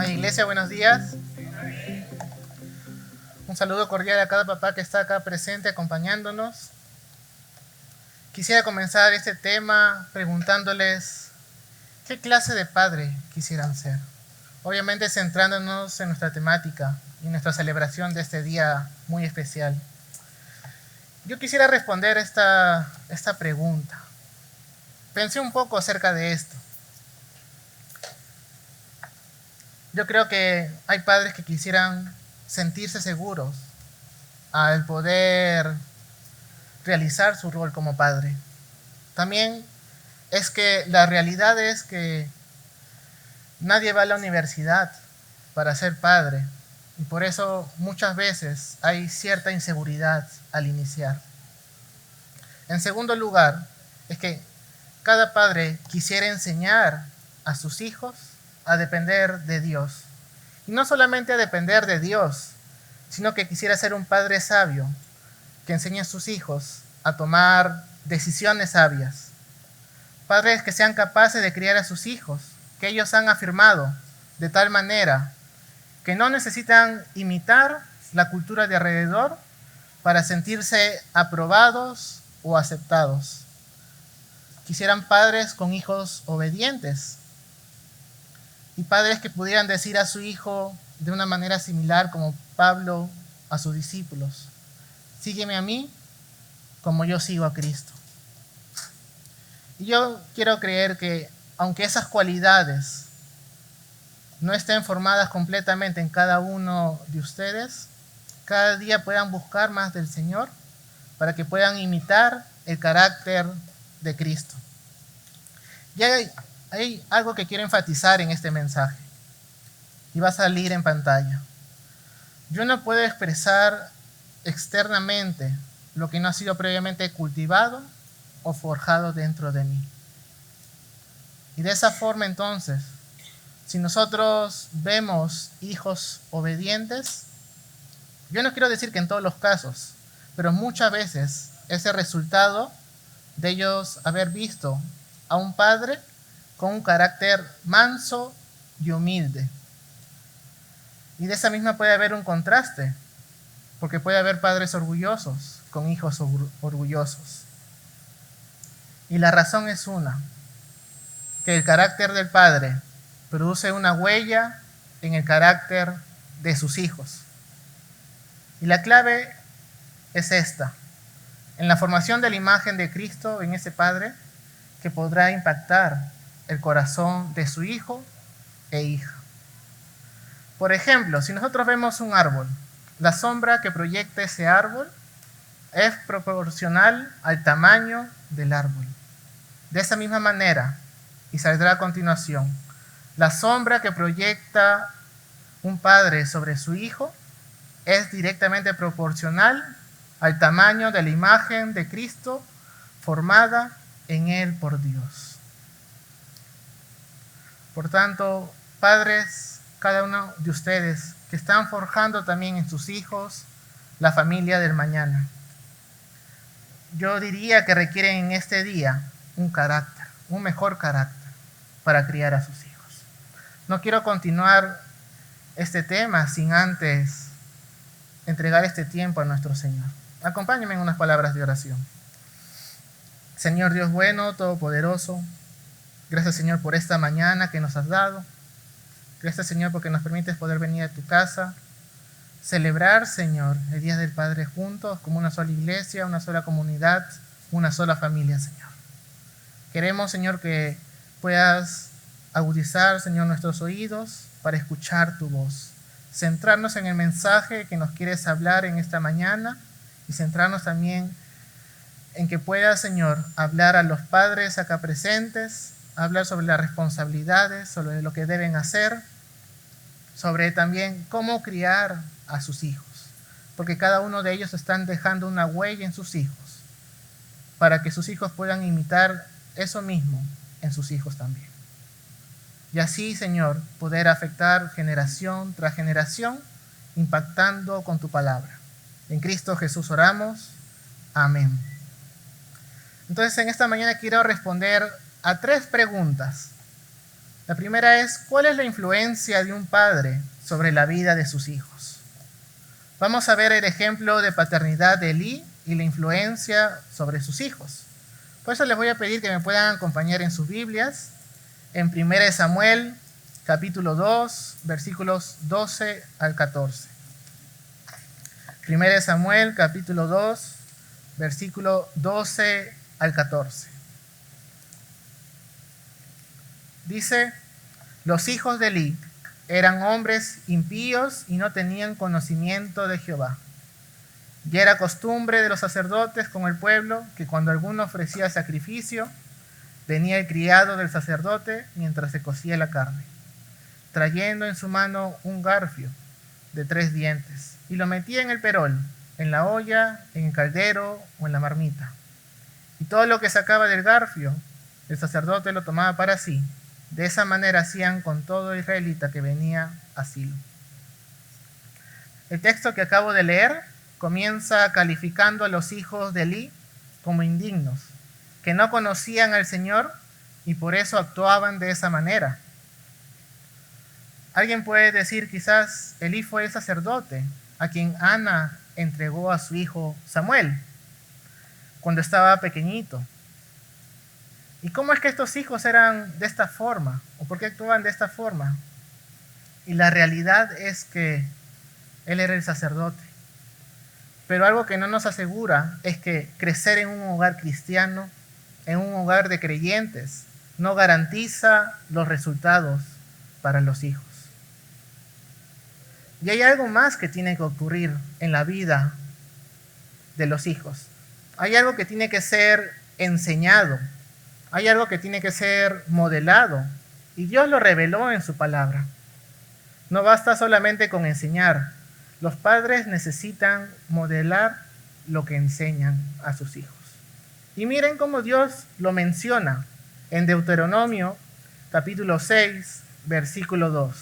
Amada Iglesia, buenos días. Un saludo cordial a cada papá que está acá presente acompañándonos. Quisiera comenzar este tema preguntándoles qué clase de padre quisieran ser. Obviamente centrándonos en nuestra temática y nuestra celebración de este día muy especial. Yo quisiera responder esta pregunta. Pensé un poco acerca de esto. Yo creo que hay padres que quisieran sentirse seguros al poder realizar su rol como padre. También es que la realidad es que nadie va a la universidad para ser padre y por eso muchas veces hay cierta inseguridad al iniciar. En segundo lugar, es que cada padre quisiera enseñar a sus hijos a depender de Dios. Y no solamente a depender de Dios, sino que quisiera ser un padre sabio que enseñe a sus hijos a tomar decisiones sabias. Padres que sean capaces de criar a sus hijos, que ellos han afirmado de tal manera que no necesitan imitar la cultura de alrededor para sentirse aprobados o aceptados. Quisieran padres con hijos obedientes y padres que pudieran decir a su hijo de una manera similar como Pablo a sus discípulos: sígueme a mí como yo sigo a Cristo. Y yo quiero creer que aunque esas cualidades no estén formadas completamente en cada uno de ustedes, cada día puedan buscar más del Señor para que puedan imitar el carácter de Cristo. Y hay algo que quiero enfatizar en este mensaje y va a salir en pantalla. Yo no puedo expresar externamente lo que no ha sido previamente cultivado o forjado dentro de mí. Y de esa forma entonces, si nosotros vemos hijos obedientes, yo no quiero decir que en todos los casos, pero muchas veces es el resultado de ellos haber visto a un padre con un carácter manso y humilde. Y de esa misma puede haber un contraste, porque puede haber padres orgullosos con hijos orgullosos. Y la razón es una, que el carácter del padre produce una huella en el carácter de sus hijos. Y la clave es esta: en la formación de la imagen de Cristo en ese padre que podrá impactar el corazón de su hijo e hija. Por ejemplo, si nosotros vemos un árbol, la sombra que proyecta ese árbol es proporcional al tamaño del árbol. De esa misma manera, y saldrá a continuación, la sombra que proyecta un padre sobre su hijo es directamente proporcional al tamaño de la imagen de Cristo formada en él por Dios. Por tanto, padres, cada uno de ustedes que están forjando también en sus hijos la familia del mañana, yo diría que requieren en este día un carácter, un mejor carácter para criar a sus hijos. No quiero continuar este tema sin antes entregar este tiempo a nuestro Señor. Acompáñenme en unas palabras de oración. Señor Dios bueno, todopoderoso, gracias Señor por esta mañana que nos has dado. Gracias Señor porque nos permites poder venir a tu casa, celebrar Señor el Día del Padre juntos como una sola iglesia, una sola comunidad, una sola familia Señor. Queremos Señor que puedas agudizar Señor nuestros oídos para escuchar tu voz, centrarnos en el mensaje que nos quieres hablar en esta mañana y centrarnos también en que puedas, Señor, hablar a los padres acá presentes, hablar sobre las responsabilidades, sobre lo que deben hacer, sobre también cómo criar a sus hijos, porque cada uno de ellos están dejando una huella en sus hijos, para que sus hijos puedan imitar eso mismo en sus hijos también. Y así, Señor, poder afectar generación tras generación, impactando con tu palabra. En Cristo Jesús oramos. Amén. Entonces, en esta mañana quiero responder a 3 preguntas. La primera es, ¿cuál es la influencia de un padre sobre la vida de sus hijos? Vamos a ver el ejemplo de paternidad de Elí y la influencia sobre sus hijos. Por eso les voy a pedir que me puedan acompañar en sus Biblias, en 1 Samuel, capítulo 2, versículos 12 al 14. 1 Samuel, capítulo 2, versículo 12 al 14. Dice, los hijos de Elí eran hombres impíos y no tenían conocimiento de Jehová. Y era costumbre de los sacerdotes con el pueblo que cuando alguno ofrecía sacrificio, venía el criado del sacerdote mientras se cocía la carne, trayendo en su mano un garfio de 3 dientes, y lo metía en el perol, en la olla, en el caldero o en la marmita. Y todo lo que sacaba del garfio, el sacerdote lo tomaba para sí. De esa manera hacían con todo israelita que venía a Silo. El texto que acabo de leer comienza calificando a los hijos de Elí como indignos, que no conocían al Señor y por eso actuaban de esa manera. Alguien puede decir, quizás Elí fue el sacerdote a quien Ana entregó a su hijo Samuel cuando estaba pequeñito. ¿Y cómo es que estos hijos eran de esta forma? ¿O por qué actuaban de esta forma? Y la realidad es que él era el sacerdote. Pero algo que no nos asegura es que crecer en un hogar cristiano, en un hogar de creyentes, no garantiza los resultados para los hijos. Y hay algo más que tiene que ocurrir en la vida de los hijos. Hay algo que tiene que ser enseñado. Hay algo que tiene que ser modelado. Y Dios lo reveló en su palabra. No basta solamente con enseñar. Los padres necesitan modelar lo que enseñan a sus hijos. Y miren cómo Dios lo menciona en Deuteronomio capítulo 6, versículo 2.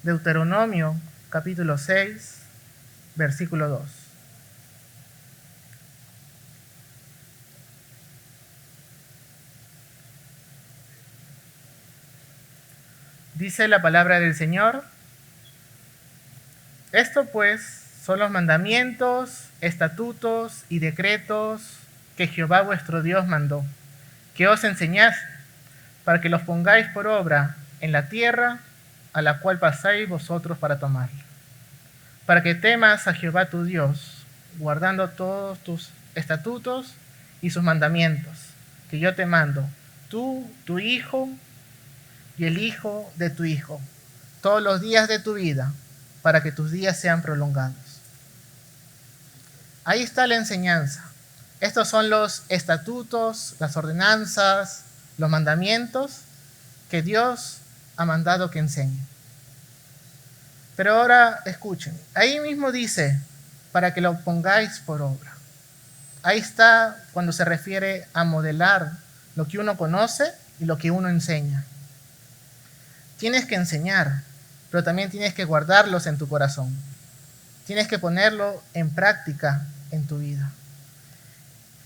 Deuteronomio capítulo 6, versículo 2. Dice la palabra del Señor: esto pues son los mandamientos, estatutos y decretos que Jehová vuestro Dios mandó, que os enseñase, para que los pongáis por obra en la tierra a la cual pasáis vosotros para tomarla, para que temas a Jehová tu Dios, guardando todos tus estatutos y sus mandamientos, que yo te mando, tú, tu hijo y el hijo de tu hijo, todos los días de tu vida, para que tus días sean prolongados. Ahí está la enseñanza. Estos son los estatutos, las ordenanzas, los mandamientos que Dios ha mandado que enseñen. Pero ahora escuchen, ahí mismo dice, para que lo pongáis por obra. Ahí está cuando se refiere a modelar lo que uno conoce y lo que uno enseña. Tienes que enseñar, pero también tienes que guardarlos en tu corazón. Tienes que ponerlo en práctica en tu vida.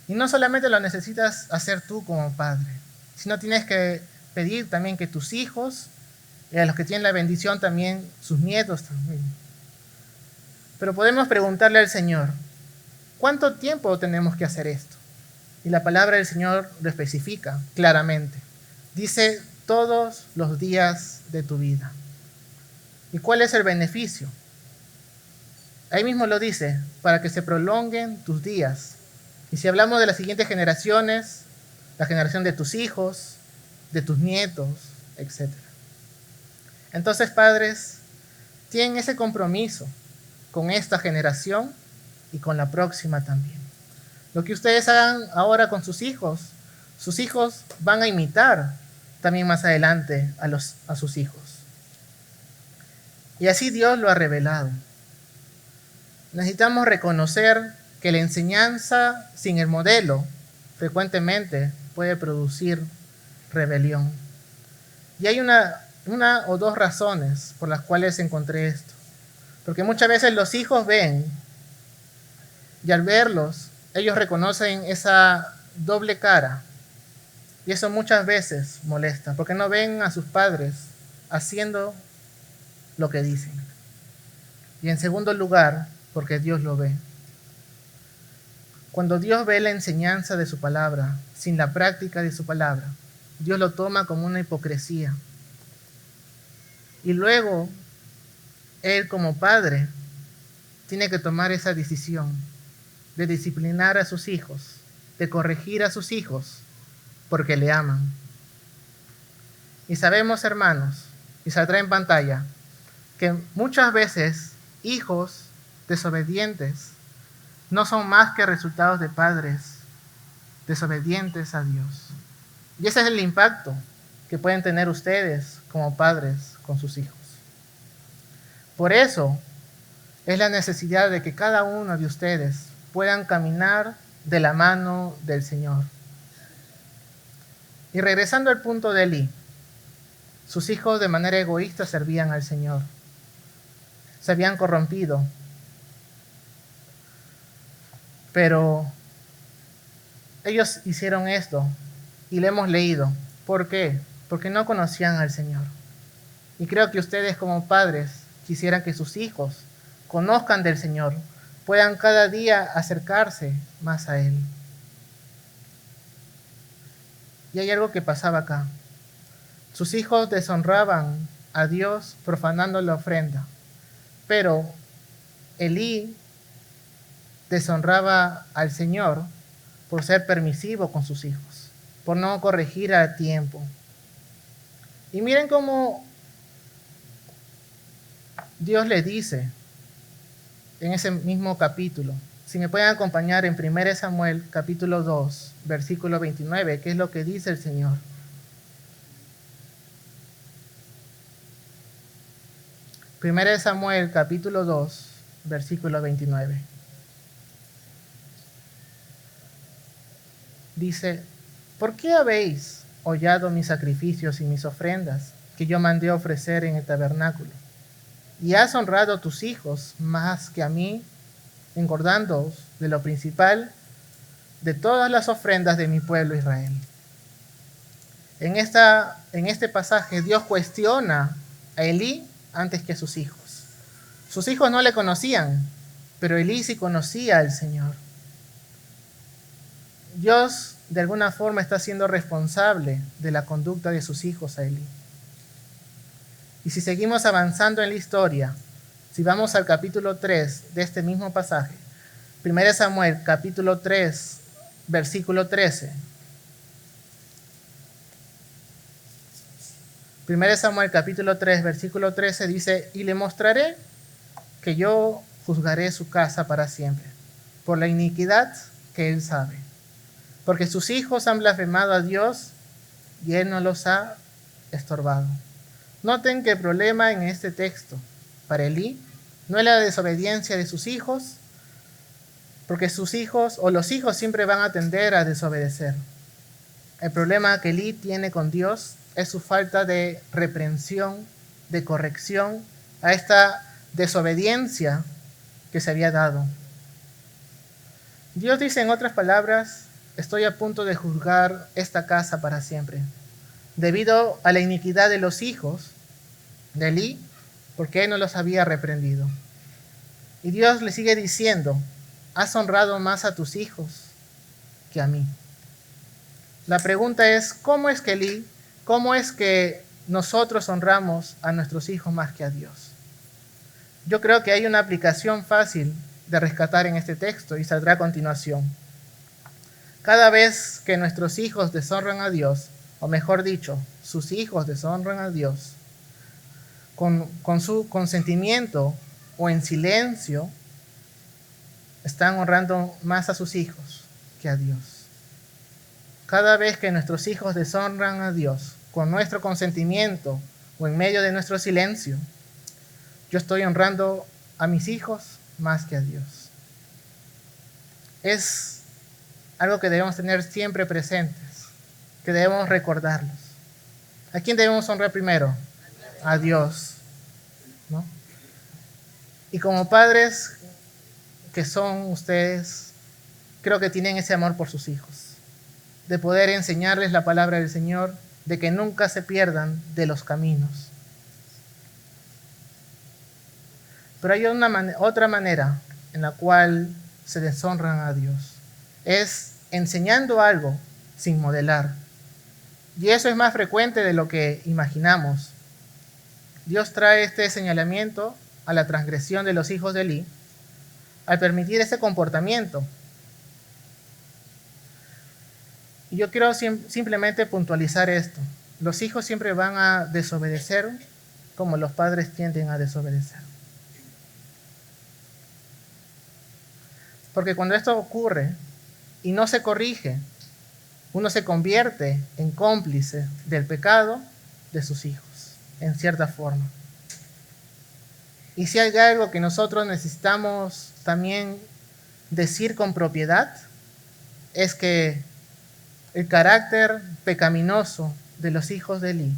Y no solamente lo necesitas hacer tú como padre, sino tienes que pedir también que tus hijos, y a los que tienen la bendición también, sus nietos también. Pero podemos preguntarle al Señor, ¿cuánto tiempo tenemos que hacer esto? Y la palabra del Señor lo especifica claramente. Dice, todos los días de tu vida. ¿Y cuál es el beneficio? Ahí mismo lo dice, para que se prolonguen tus días. Y si hablamos de las siguientes generaciones, la generación de tus hijos, de tus nietos, etc. Entonces, padres, tienen ese compromiso con esta generación y con la próxima también. Lo que ustedes hagan ahora con sus hijos van a imitar también más adelante a sus hijos. Y así Dios lo ha revelado. Necesitamos reconocer que la enseñanza sin el modelo frecuentemente puede producir rebelión. Y hay una o dos razones por las cuales encontré esto. Porque muchas veces los hijos ven y al verlos, ellos reconocen esa doble cara. Y eso muchas veces molesta, porque no ven a sus padres haciendo lo que dicen. Y en segundo lugar, porque Dios lo ve. Cuando Dios ve la enseñanza de su palabra sin la práctica de su palabra, Dios lo toma como una hipocresía. Y luego, Él como padre tiene que tomar esa decisión de disciplinar a sus hijos, de corregir a sus hijos, porque le aman. Y sabemos, hermanos, y saldrá en pantalla, que muchas veces hijos desobedientes no son más que resultados de padres desobedientes a Dios. Y ese es el impacto que pueden tener ustedes como padres con sus hijos. Por eso es la necesidad de que cada uno de ustedes puedan caminar de la mano del Señor. Y regresando al punto de Elí, sus hijos de manera egoísta servían al Señor. Se habían corrompido. Pero ellos hicieron esto y lo hemos leído. ¿Por qué? Porque no conocían al Señor. Y creo que ustedes como padres quisieran que sus hijos conozcan del Señor, puedan cada día acercarse más a Él. Y hay algo que pasaba acá. Sus hijos deshonraban a Dios profanando la ofrenda, pero Elí deshonraba al Señor por ser permisivo con sus hijos, por no corregir a tiempo. Y miren cómo Dios le dice en ese mismo capítulo. Si me pueden acompañar en 1 Samuel capítulo 2, versículo 29, ¿qué es lo que dice el Señor? 1 Samuel capítulo 2, versículo 29. Dice, ¿por qué habéis hollado mis sacrificios y mis ofrendas que yo mandé ofrecer en el tabernáculo? Y has honrado a tus hijos más que a mí, engordándoos de lo principal de todas las ofrendas de mi pueblo Israel. En este pasaje Dios cuestiona a Elí antes que a sus hijos. Sus hijos no le conocían, pero Elí sí conocía al Señor. Dios de alguna forma está siendo responsable de la conducta de sus hijos a Elí. Y si seguimos avanzando en la historia, si vamos al capítulo 3 de este mismo pasaje, 1 Samuel capítulo 3, versículo 13. 1 Samuel capítulo 3, versículo 13 dice, y le mostraré que yo juzgaré su casa para siempre, por la iniquidad que él sabe. Porque sus hijos han blasfemado a Dios y él no los ha estorbado. Noten que el problema en este texto para Elí no es la desobediencia de sus hijos, porque sus hijos o los hijos siempre van a tender a desobedecer. El problema que Elí tiene con Dios es su falta de reprensión, de corrección a esta desobediencia que se había dado. Dios dice en otras palabras, estoy a punto de juzgar esta casa para siempre, debido a la iniquidad de los hijos de Elí, porque él no los había reprendido. Y Dios le sigue diciendo, has honrado más a tus hijos que a mí. La pregunta es, ¿cómo es que nosotros honramos a nuestros hijos más que a Dios? Yo creo que hay una aplicación fácil de rescatar en este texto y saldrá a continuación. Cada vez que nuestros hijos deshonran a Dios, o mejor dicho, sus hijos deshonran a Dios, con su consentimiento o en silencio, están honrando más a sus hijos que a Dios. Cada vez que nuestros hijos deshonran a Dios con nuestro consentimiento o en medio de nuestro silencio, yo estoy honrando a mis hijos más que a Dios. Es algo que debemos tener siempre presentes, que debemos recordarlos. ¿A quién debemos honrar primero? A Dios, ¿no? Y como padres que son ustedes, creo que tienen ese amor por sus hijos. de poder enseñarles la palabra del Señor, de que nunca se pierdan de los caminos. Pero hay otra manera en la cual se deshonran a Dios. Es enseñando algo sin modelar. Y eso es más frecuente de lo que imaginamos. Dios trae este señalamiento a la transgresión de los hijos de Elí al permitir ese comportamiento. Y yo quiero simplemente puntualizar esto. Los hijos siempre van a desobedecer como los padres tienden a desobedecer. Porque cuando esto ocurre y no se corrige, uno se convierte en cómplice del pecado de sus hijos, en cierta forma. Y si hay algo que nosotros necesitamos también decir con propiedad, es que el carácter pecaminoso de los hijos de Elí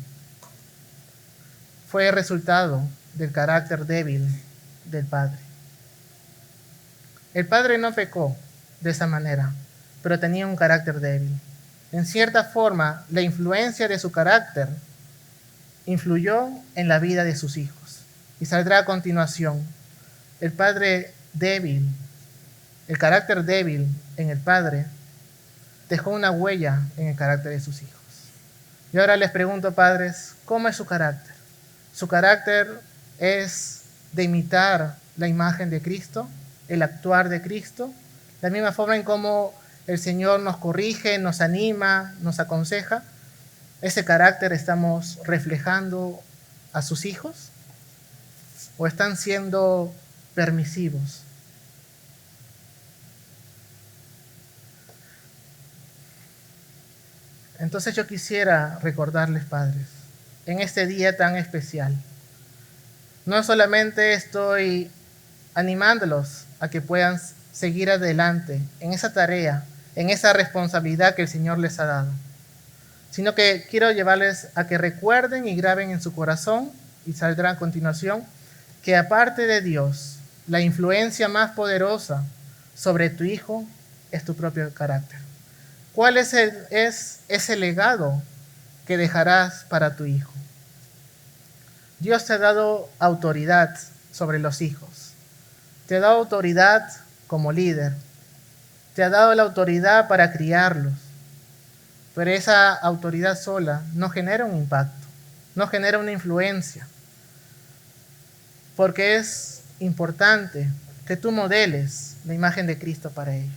fue el resultado del carácter débil del padre. El padre no pecó de esa manera, pero tenía un carácter débil. En cierta forma, la influencia de su carácter influyó en la vida de sus hijos. Y saldrá a continuación. El padre débil, el carácter débil en el padre, dejó una huella en el carácter de sus hijos. Y ahora les pregunto, padres, ¿cómo es su carácter? Su carácter es de imitar la imagen de Cristo, el actuar de Cristo, de la misma forma en cómo el Señor nos corrige, nos anima, nos aconseja. ¿Ese carácter estamos reflejando a sus hijos? ¿O están siendo permisivos? Entonces yo quisiera recordarles, padres, en este día tan especial, no solamente estoy animándolos a que puedan seguir adelante en esa tarea, en esa responsabilidad que el Señor les ha dado, sino que quiero llevarles a que recuerden y graben en su corazón, y saldrá a continuación, que aparte de Dios, la influencia más poderosa sobre tu hijo es tu propio carácter. ¿Cuál es ese legado que dejarás para tu hijo? Dios te ha dado autoridad sobre los hijos. Te ha dado autoridad como líder. Te ha dado la autoridad para criarlos. Pero esa autoridad sola no genera un impacto, no genera una influencia. Porque es importante que tú modeles la imagen de Cristo para ellos.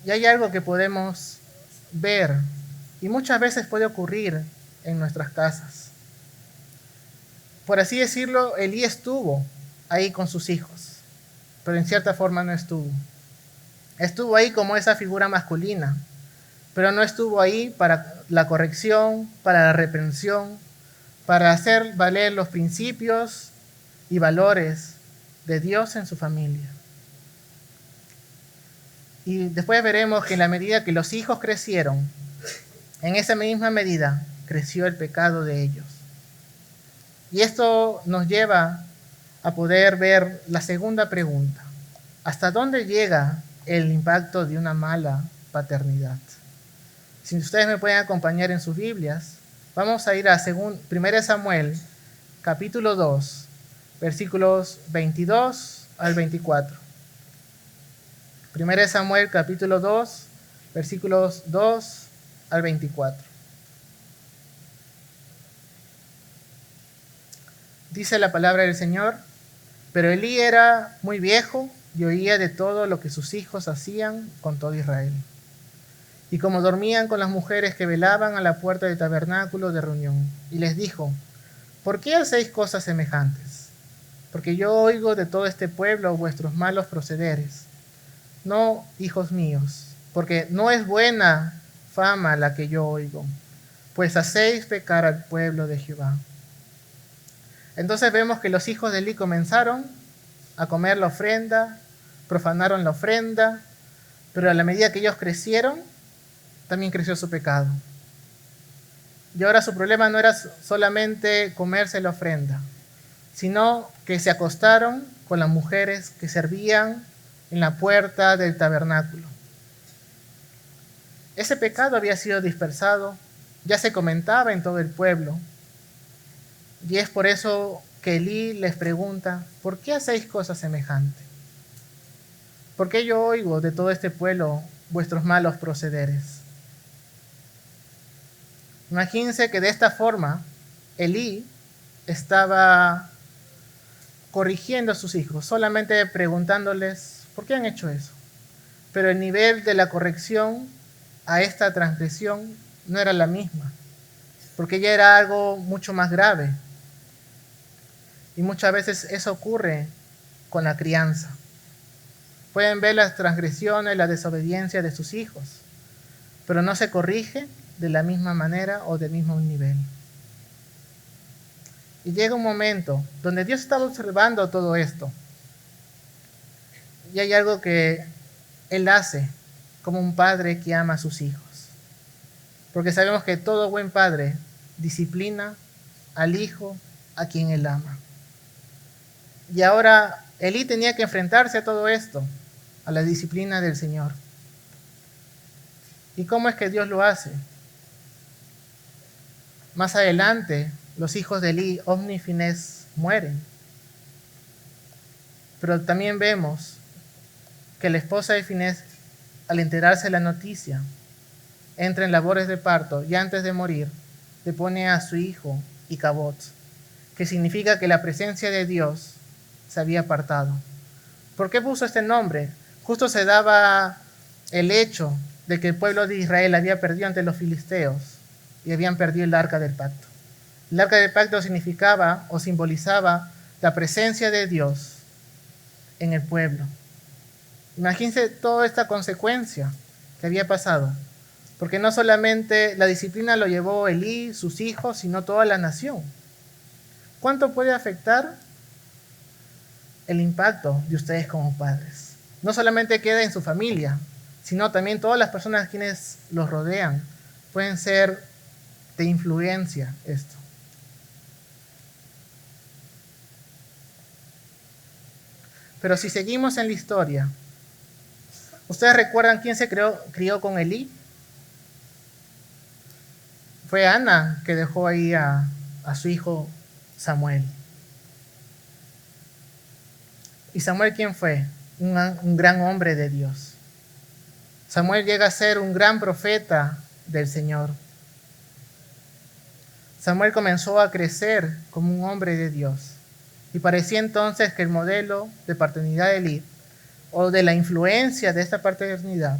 Y hay algo que podemos ver, y muchas veces puede ocurrir en nuestras casas. Por así decirlo, Elí estuvo ahí con sus hijos, pero en cierta forma no estuvo. Estuvo ahí como esa figura masculina, pero no estuvo ahí para la corrección, para la reprensión, para hacer valer los principios y valores de Dios en su familia. Y después veremos que en la medida que los hijos crecieron, en esa misma medida creció el pecado de ellos. Y esto nos lleva a poder ver la segunda pregunta. ¿Hasta dónde llega el impacto de una mala paternidad? Si ustedes me pueden acompañar en sus Biblias, vamos a ir a 1 Samuel, capítulo 2, versículos 22 al 24. 1 Samuel, capítulo 2, versículos 2 al 24. Dice la palabra del Señor: pero Elí era muy viejo y oía de todo lo que sus hijos hacían con todo Israel. Y como dormían con las mujeres que velaban a la puerta del tabernáculo de reunión, y les dijo: ¿por qué hacéis cosas semejantes? Porque yo oigo de todo este pueblo vuestros malos procederes. No, hijos míos, porque no es buena fama la que yo oigo, pues hacéis pecar al pueblo de Jehová. Entonces vemos que los hijos de Elí comenzaron a comer la ofrenda, profanaron la ofrenda, pero a la medida que ellos crecieron, también creció su pecado. Y ahora su problema no era solamente comerse la ofrenda, sino que se acostaron con las mujeres que servían en la puerta del tabernáculo. Ese pecado había sido dispersado, ya se comentaba en todo el pueblo. Y es por eso que Elí les pregunta, ¿por qué hacéis cosas semejantes? ¿Por qué yo oigo de todo este pueblo vuestros malos procederes? Imagínense que de esta forma Elí estaba corrigiendo a sus hijos, solamente preguntándoles, ¿por qué han hecho eso? Pero el nivel de la corrección a esta transgresión no era la misma, porque ya era algo mucho más grave. Y muchas veces eso ocurre con la crianza. Pueden ver las transgresiones, la desobediencia de sus hijos, pero no se corrige de la misma manera o del mismo nivel. Y llega un momento donde Dios estaba observando todo esto. Y hay algo que Él hace como un padre que ama a sus hijos. Porque sabemos que todo buen padre disciplina al hijo a quien Él ama. Y ahora Elí tenía que enfrentarse a todo esto, a la disciplina del Señor. ¿Y cómo es que Dios lo hace? Más adelante, los hijos de Elí, Ofni y Finés, mueren. Pero también vemos que la esposa de Finés, al enterarse de la noticia, entra en labores de parto y antes de morir le pone a su hijo Icabod, que significa que la presencia de Dios se había apartado. ¿Por qué puso este nombre? Justo se daba el hecho de que el pueblo de Israel había perdido ante los filisteos y habían perdido el arca del pacto. El arca del pacto significaba o simbolizaba la presencia de Dios en el pueblo. Imagínense toda esta consecuencia que había pasado, porque no solamente la disciplina lo llevó Elí, sus hijos, sino toda la nación. ¿Cuánto puede afectar el impacto de ustedes como padres? No solamente queda en su familia, sino también todas las personas quienes los rodean. Pueden ser de influencia esto. Pero si seguimos en la historia, ¿ustedes recuerdan quién se crió con Elí? Fue Ana que dejó ahí a su hijo Samuel. ¿Y Samuel quién fue? Un gran hombre de Dios. Samuel llega a ser un gran profeta del Señor. Samuel comenzó a crecer como un hombre de Dios. Y parecía entonces que el modelo de paternidad de Elí, o de la influencia de esta paternidad,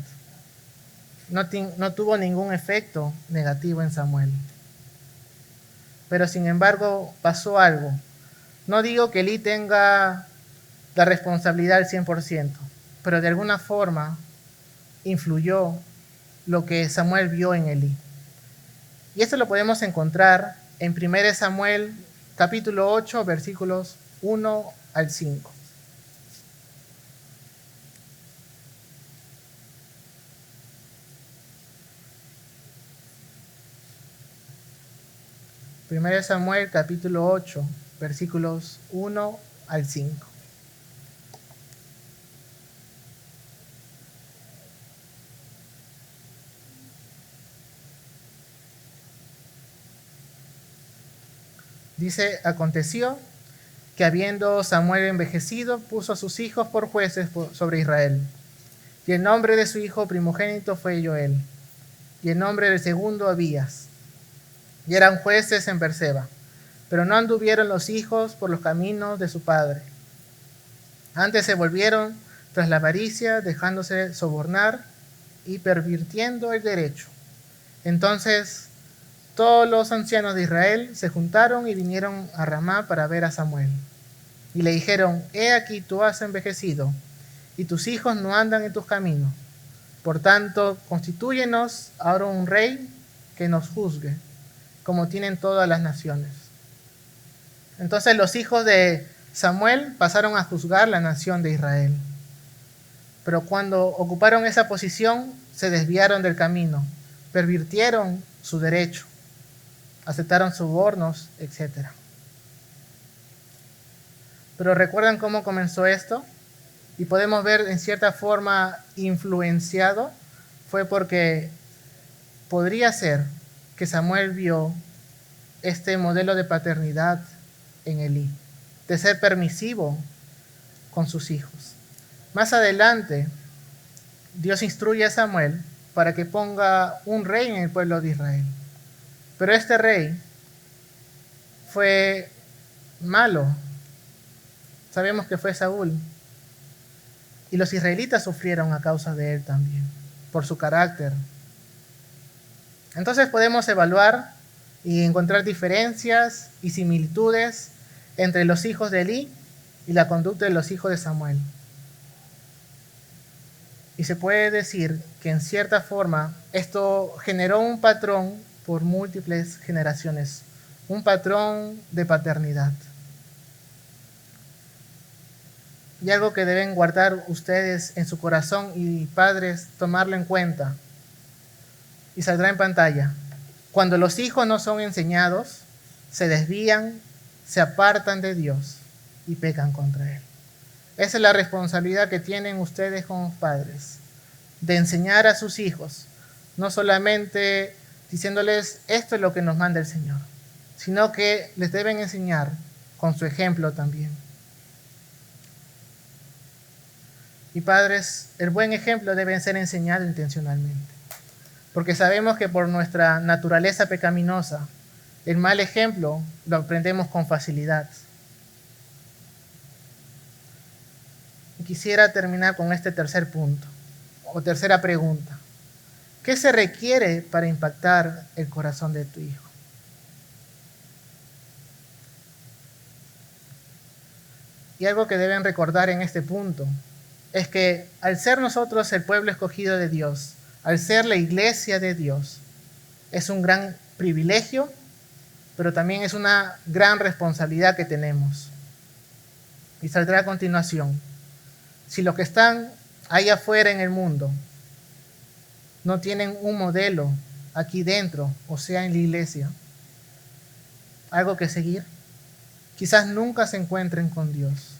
no tuvo ningún efecto negativo en Samuel. Pero sin embargo pasó algo. No digo que Elí tenga la responsabilidad al 100%, pero de alguna forma influyó lo que Samuel vio en Elí. Y esto lo podemos encontrar en 1 Samuel capítulo 8, versículos 1 al 5. Primero Samuel capítulo 8, versículos 1 al 5. Dice, aconteció que habiendo Samuel envejecido, puso a sus hijos por jueces sobre Israel. Y el nombre de su hijo primogénito fue Joel, y el nombre del segundo Abías. Y eran jueces en Berseba, pero no anduvieron los hijos por los caminos de su padre. Antes se volvieron tras la avaricia, dejándose sobornar y pervirtiendo el derecho. Entonces todos los ancianos de Israel se juntaron y vinieron a Ramá para ver a Samuel. Y le dijeron, he aquí tú has envejecido, y tus hijos no andan en tus caminos. Por tanto, constitúyenos ahora un rey que nos juzgue, como tienen todas las naciones. Entonces los hijos de Samuel pasaron a juzgar la nación de Israel. Pero cuando ocuparon esa posición, se desviaron del camino, pervirtieron su derecho, aceptaron sobornos, etc. Pero ¿recuerdan cómo comenzó esto? y podemos ver en cierta forma influenciado, fue porque podría ser que Samuel vio este modelo de paternidad en Elí, de ser permisivo con sus hijos. Más adelante, Dios instruye a Samuel para que ponga un rey en el pueblo de Israel. Pero este rey fue malo. Sabemos que fue Saúl. Y los israelitas sufrieron a causa de él también, por su carácter. Entonces podemos evaluar y encontrar diferencias y similitudes entre los hijos de Elí y la conducta de los hijos de Samuel. Y se puede decir que en cierta forma esto generó un patrón por múltiples generaciones, un patrón de paternidad. Y algo que deben guardar ustedes en su corazón y padres, tomarlo en cuenta. Y saldrá en pantalla. Cuando los hijos no son enseñados, se desvían, se apartan de Dios y pecan contra Él. Esa es la responsabilidad que tienen ustedes como padres, de enseñar a sus hijos, no solamente diciéndoles esto es lo que nos manda el Señor, sino que les deben enseñar con su ejemplo también. Y padres, el buen ejemplo debe ser enseñado intencionalmente, porque sabemos que por nuestra naturaleza pecaminosa, el mal ejemplo lo aprendemos con facilidad. Y quisiera terminar con este tercer punto, o tercera pregunta. ¿Qué se requiere para impactar el corazón de tu hijo? Y algo que deben recordar en este punto es que al ser nosotros el pueblo escogido de Dios, al ser la iglesia de Dios, es un gran privilegio, pero también es una gran responsabilidad que tenemos. Y saldrá a continuación. Si los que están ahí afuera en el mundo no tienen un modelo aquí dentro, o sea, en la iglesia, algo que seguir, quizás nunca se encuentren con Dios.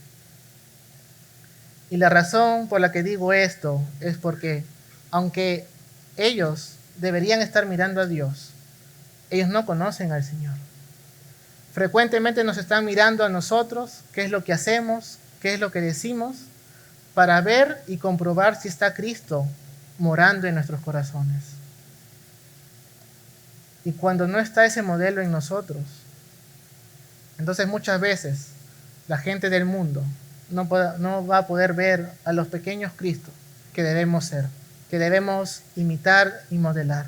Y la razón por la que digo esto es porque, aunque ellos deberían estar mirando a Dios, ellos no conocen al Señor. Frecuentemente nos están mirando a nosotros, qué es lo que hacemos, qué es lo que decimos, para ver y comprobar si está Cristo morando en nuestros corazones. Y cuando no está ese modelo en nosotros, entonces muchas veces la gente del mundo no va a poder ver a los pequeños Cristos que debemos ser, que debemos imitar y modelar.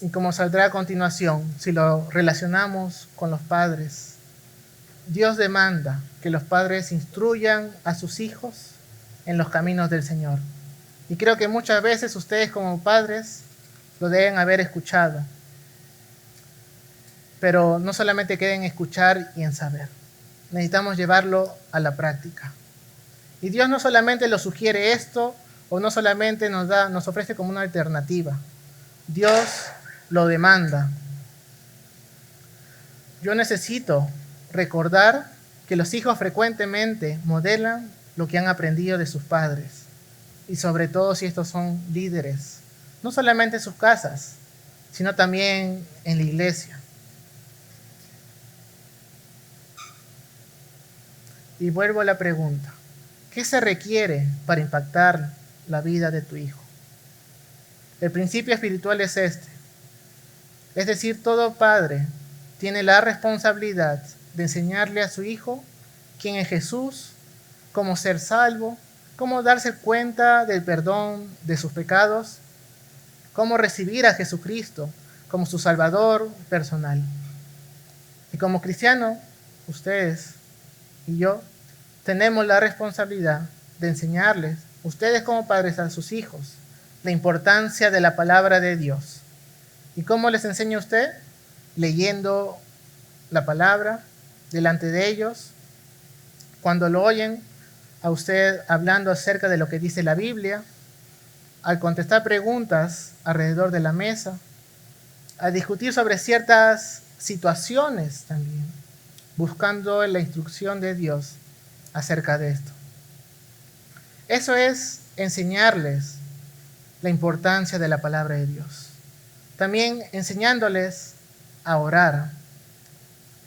Y como saldrá a continuación, si lo relacionamos con los padres, Dios demanda que los padres instruyan a sus hijos en los caminos del Señor. Y creo que muchas veces ustedes como padres lo deben haber escuchado. Pero no solamente queda en escuchar y en saber. Necesitamos llevarlo a la práctica. Y Dios no solamente lo sugiere esto, o no solamente nos ofrece como una alternativa. Dios lo demanda. Yo necesito recordar que los hijos frecuentemente modelan lo que han aprendido de sus padres. Y sobre todo si estos son líderes. No solamente en sus casas, sino también en la iglesia. Y vuelvo a la pregunta, ¿qué se requiere para impactar la vida de tu hijo? El principio espiritual es este. Es decir, todo padre tiene la responsabilidad de enseñarle a su hijo quién es Jesús, cómo ser salvo, cómo darse cuenta del perdón de sus pecados, cómo recibir a Jesucristo como su Salvador personal. Y como cristiano, ustedes y yo tenemos la responsabilidad de enseñarles, ustedes como padres a sus hijos, la importancia de la palabra de Dios. ¿Y cómo les enseña usted? Leyendo la palabra delante de ellos. Cuando lo oyen a usted hablando acerca de lo que dice la Biblia, al contestar preguntas alrededor de la mesa, a discutir sobre ciertas situaciones también, buscando la instrucción de Dios acerca de esto. Eso es enseñarles la importancia de la palabra de Dios. También enseñándoles a orar.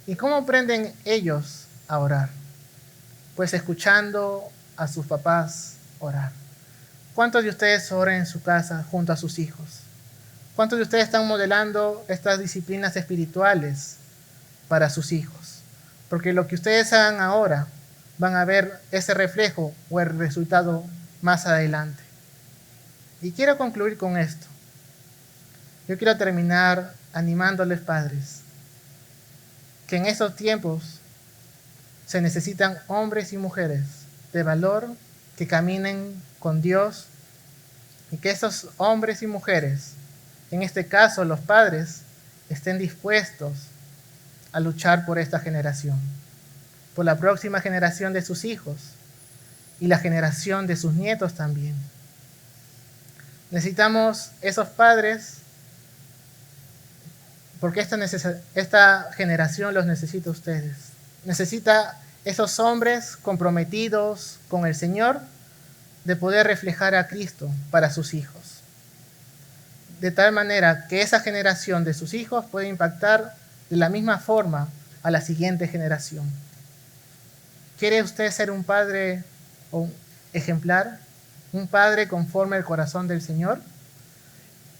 ¿Y cómo aprenden ellos a orar? Pues escuchando a sus papás orar. ¿Cuántos de ustedes oran en su casa junto a sus hijos? ¿Cuántos de ustedes están modelando estas disciplinas espirituales para sus hijos? Porque lo que ustedes hagan ahora van a ver ese reflejo o el resultado más adelante. Y quiero concluir con esto. Yo quiero terminar animándoles, padres, que en estos tiempos se necesitan hombres y mujeres de valor que caminen con Dios y que esos hombres y mujeres, en este caso los padres, estén dispuestos a luchar por esta generación, por la próxima generación de sus hijos y la generación de sus nietos también. Necesitamos esos padres porque esta generación los necesita a ustedes. Necesita esos hombres comprometidos con el Señor de poder reflejar a Cristo para sus hijos. De tal manera que esa generación de sus hijos puede impactar de la misma forma a la siguiente generación. ¿Quiere usted ser un padre ejemplar? ¿Un padre conforme al corazón del Señor?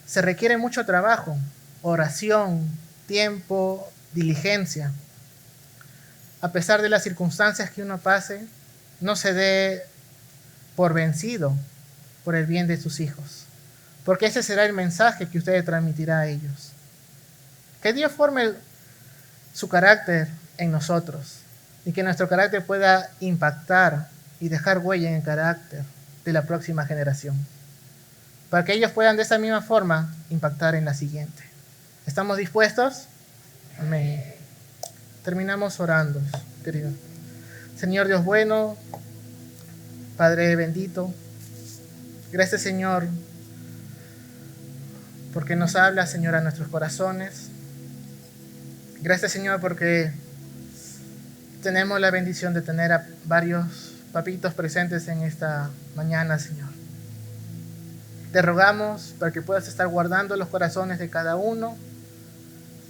Se requiere mucho trabajo, oración, tiempo, diligencia. A pesar de las circunstancias que uno pase, no se dé por vencido por el bien de sus hijos, porque ese será el mensaje que usted transmitirá a ellos. Que Dios forme su carácter en nosotros y que nuestro carácter pueda impactar y dejar huella en el carácter de la próxima generación, para que ellos puedan de esa misma forma impactar en la siguiente. ¿Estamos dispuestos? Amén. Terminamos orando, querido. Señor Dios bueno, Padre bendito, gracias, Señor, porque nos habla, Señor, a nuestros corazones. Gracias, Señor, porque tenemos la bendición de tener a varios papitos presentes en esta mañana, Señor. Te rogamos para que puedas estar guardando los corazones de cada uno,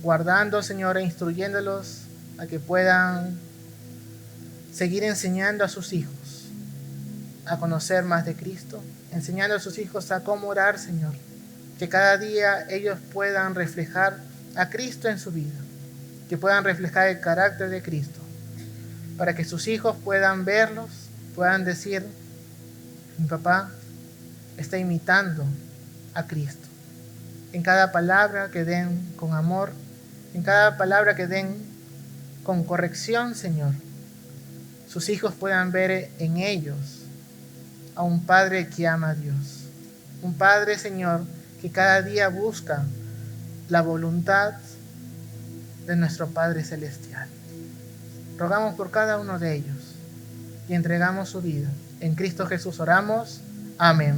guardando, Señor, e instruyéndolos a que puedan seguir enseñando a sus hijos a conocer más de Cristo, enseñando a sus hijos a cómo orar, Señor. Que cada día ellos puedan reflejar a Cristo en su vida, que puedan reflejar el carácter de Cristo, para que sus hijos puedan verlos, puedan decir: mi papá está imitando a Cristo. En cada palabra que den con amor, en cada palabra que den con corrección, Señor, sus hijos puedan ver en ellos a un Padre que ama a Dios. Un Padre, Señor, que cada día busca la voluntad de nuestro Padre Celestial. Rogamos por cada uno de ellos y entregamos su vida. En Cristo Jesús oramos. Amén.